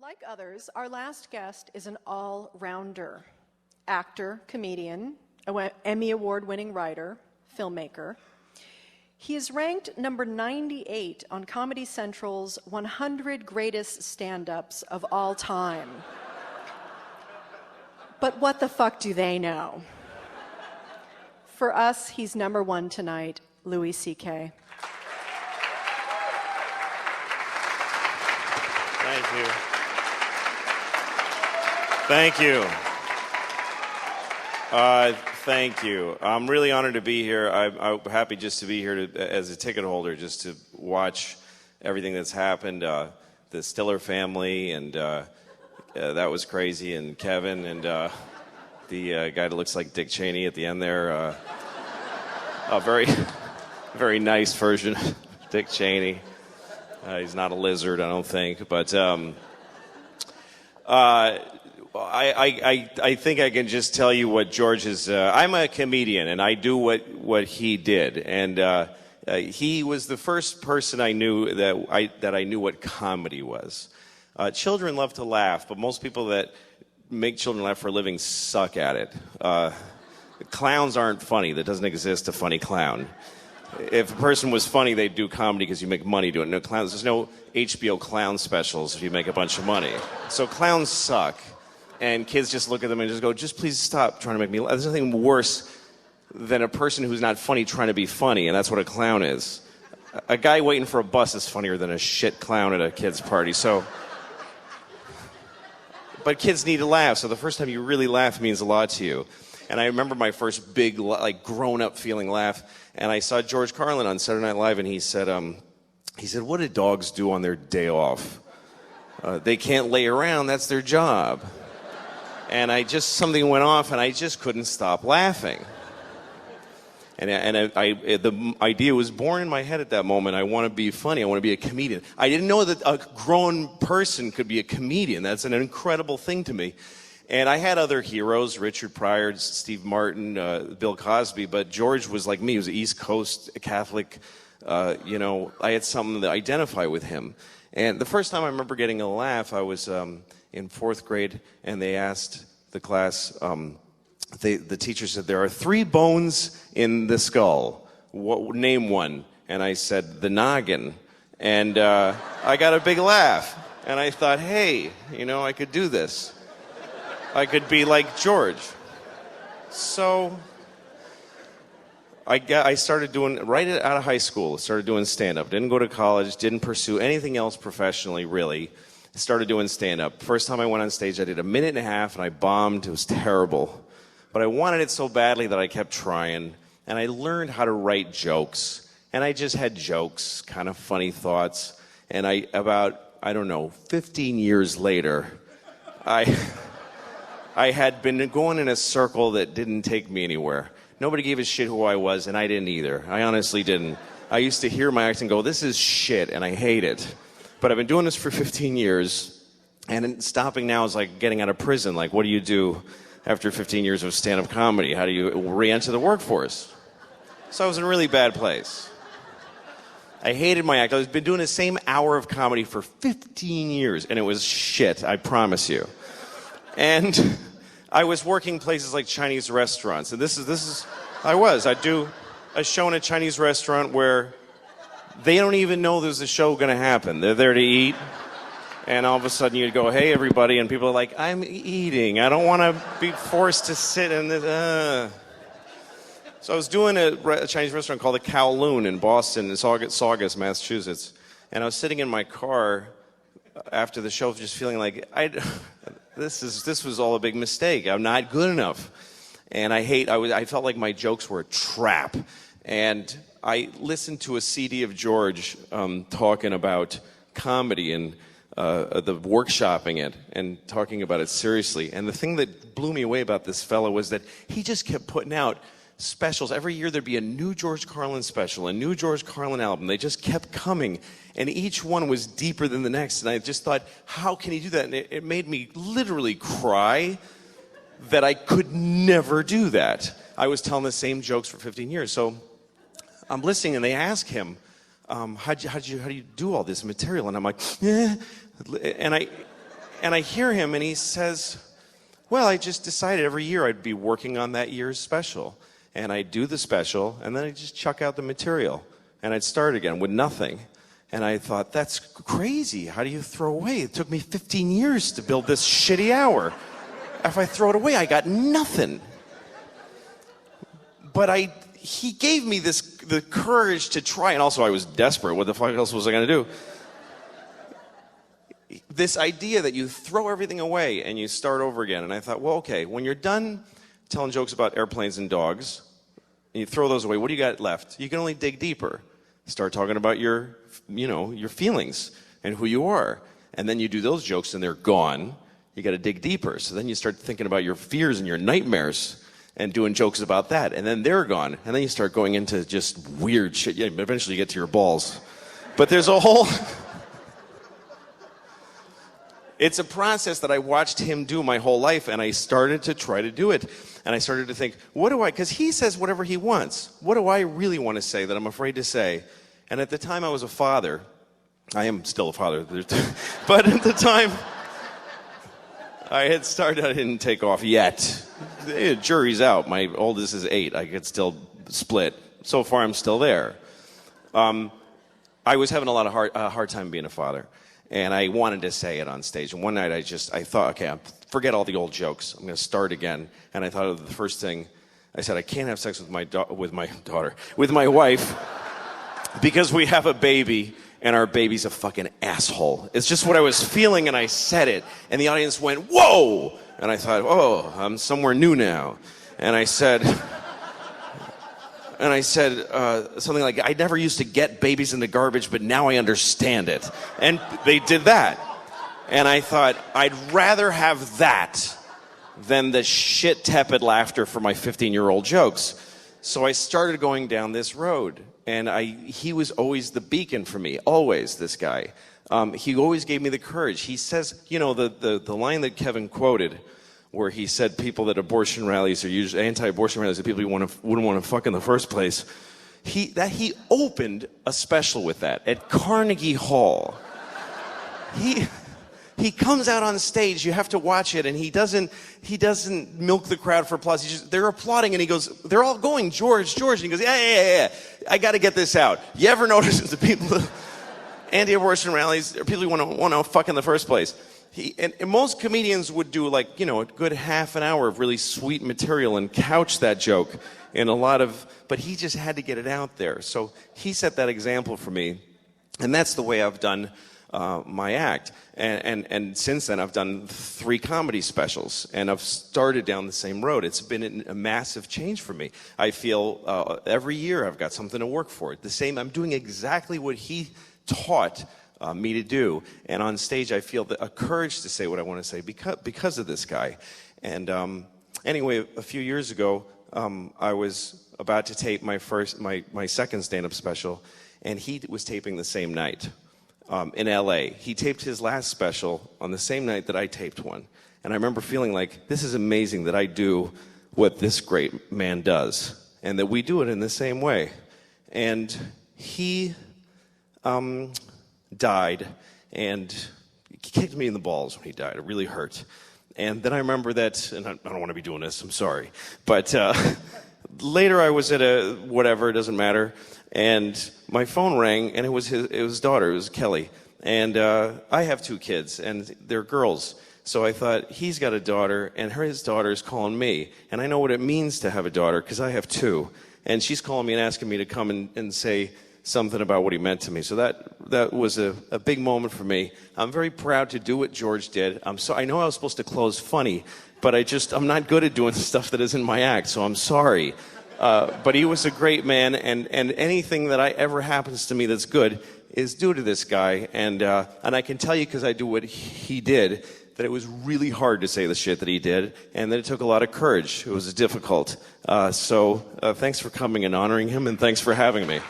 Like others, our last guest is an all-rounder. Actor, comedian, Emmy Award-winning writer, filmmaker. He is ranked number 98 on Comedy Central's 100 Greatest Stand-Ups of All Time. But what the fuck do they know? For us, he's number one tonight, Louis C.K. Thank you. Thank you. Thank you. I'm really honored to be here. I'm happy just to be here as a ticket holder, just to watch everything that's happened. The Stiller family, and that was crazy, and Kevin, and the guy that looks like Dick Cheney at the end there. A very, very nice version of Dick Cheney. He's not a lizard, I don't think, but I think I can just tell you what George is. I'm a comedian, and I do what he did, and he was the first person I knew that I knew what comedy was. Children love to laugh, but most people that make children laugh for a living suck at it. Clowns aren't funny. That doesn't exist, a funny clown. If a person was funny, they'd do comedy because you make money doing it. No clowns. There's no HBO clown specials if you make a bunch of money. So clowns suck. And kids just look at them and just go, just please stop trying to make me laugh. There's nothing worse than a person who's not funny trying to be funny, and that's what a clown is. A guy waiting for a bus is funnier than a shit clown at a kid's party. But kids need to laugh, so the first time you really laugh means a lot to you. And I remember my first big, like, grown-up feeling laugh, and I saw George Carlin on Saturday Night Live, and he said, what do dogs do on their day off? They can't lay around, that's their job. And something went off, and I just couldn't stop laughing. And the idea was born in my head at that moment. I want to be funny. I want to be a comedian. I didn't know that a grown person could be a comedian. That's an incredible thing to me. And I had other heroes, Richard Pryor, Steve Martin, Bill Cosby, but George was like me. He was East Coast Catholic. I had something to identify with him. And the first time I remember getting a laugh, I was in fourth grade, and they asked the class, the teacher said, there are 3 bones in the skull. Name one. And I said, the noggin. And I got a big laugh. And I thought, hey, I could do this. I could be like George. So I started doing, right out of high school, started doing stand-up. Didn't go to college, didn't pursue anything else professionally, really. Started doing stand-up. First time I went on stage, I did a minute and a half, and I bombed. It was terrible. But I wanted it so badly that I kept trying, and I learned how to write jokes. And I just had jokes, kind of funny thoughts. And about 15 years later, I had been going in a circle that didn't take me anywhere. Nobody gave a shit who I was, and I didn't either. I honestly didn't. I used to hear my act and go, this is shit, and I hate it. But I've been doing this for 15 years, and stopping now is like getting out of prison. Like, what do you do after 15 years of stand-up comedy? How do you re-enter the workforce? So I was in a really bad place. I hated my act. I've been doing the same hour of comedy for 15 years, and it was shit, I promise you. And I was working places like Chinese restaurants, and I'd do a show in a Chinese restaurant where they don't even know there's a show going to happen. They're there to eat, and all of a sudden you'd go, hey, everybody, and people are like, I'm eating. I don't want to be forced to sit in this. So I was doing a Chinese restaurant called the Kowloon in Boston, in Saugus, Massachusetts, and I was sitting in my car after the show just feeling like, this was all a big mistake. I'm not good enough. And I felt like my jokes were a trap. And I listened to a CD of George talking about comedy and the workshopping it and talking about it seriously. And the thing that blew me away about this fellow was that he just kept putting out specials. Every year there'd be a new George Carlin special, a new George Carlin album. They just kept coming, and each one was deeper than the next. And I just thought, how can he do that? And it made me literally cry that I could never do that. I was telling the same jokes for 15 years. So I'm listening, and they ask him, how do you do all this material? And I'm like, and And I hear him, and he says, well, I just decided every year I'd be working on that year's special. And I'd do the special, and then I'd just chuck out the material. And I'd start again with nothing. And I thought, that's crazy. How do you throw away? It took me 15 years to build this shitty hour. If I throw it away, I got nothing. But he gave me the courage to try, and also I was desperate. What the fuck else was I going to do? This idea that you throw everything away and you start over again. And I thought, well, okay, when you're done telling jokes about airplanes and dogs, and you throw those away, what do you got left? You can only dig deeper. Start talking about your feelings and who you are. And then you do those jokes and they're gone. You got to dig deeper. So then you start thinking about your fears and your nightmares and doing jokes about that. And then they're gone. And then you start going into just weird shit. Yeah, eventually you get to your balls. But there's a whole... It's a process that I watched him do my whole life, and I started to try to do it. And I started to think, because he says whatever he wants. What do I really want to say that I'm afraid to say? And at the time I was a father. I am still a father. But at the time I had started, I didn't take off yet. The jury's out. My oldest is 8. I could still split. So far I'm still there. I was having a lot of hard time being a father. And I wanted to say it on stage. And one night I thought, okay, forget all the old jokes. I'm going to start again. And I thought of the first thing. I said, I can't have sex with my wife, because we have a baby, and our baby's a fucking asshole. It's just what I was feeling, and I said it. And the audience went, whoa! And I thought, oh, I'm somewhere new now. And I said something like, I never used to get babies in the garbage, but now I understand it. And they did that. And I thought, I'd rather have that than the shit tepid laughter for my 15-year-old jokes. So I started going down this road. And he was always the beacon for me, always, this guy. He always gave me the courage. He says, the line that Kevin quoted, where he said people at abortion rallies are usually anti-abortion rallies, that people wouldn't want to fuck in the first place. He opened a special with that at Carnegie Hall. He comes out on stage. You have to watch it, and he doesn't milk the crowd for applause. They're applauding, and he goes, they're all going, George, and he goes, yeah. I got to get this out. You ever notice the people anti-abortion rallies are people who want to fuck in the first place? And most comedians would do a good half an hour of really sweet material and couch that joke in but he just had to get it out there. So he set that example for me, and that's the way I've done my act. And since then I've done 3 comedy specials, and I've started down the same road. It's been a massive change for me. I feel every year I've got something to work for. I'm doing exactly what he taught me to do, and on stage I feel a courage to say what I want to say because of this guy. And anyway, a few years ago, I was about to tape my second stand-up special, and he was taping the same night in LA. He taped his last special on the same night that I taped one, and I remember feeling like, this is amazing that I do what this great man does, and that we do it in the same way. And he died, and he kicked me in the balls when he died. It really hurt. And then I remember that, and I don't want to be doing this, I'm sorry, but later I was at it doesn't matter, and my phone rang, and it was his daughter, it was Kelly. And I have 2 kids, and they're girls. So I thought, he's got a daughter, and his daughter's calling me. And I know what it means to have a daughter, because I have 2. And she's calling me and asking me to come and say something about what he meant to me. So that was a big moment for me. I'm very proud to do what George did. I know I was supposed to close funny, but I'm not good at doing stuff that isn't my act, so I'm sorry. But he was a great man, and anything that ever happens to me that's good is due to this guy. And I can tell you, because I do what he did, that it was really hard to say the shit that he did, and that it took a lot of courage. It was difficult. So thanks for coming and honoring him, and thanks for having me.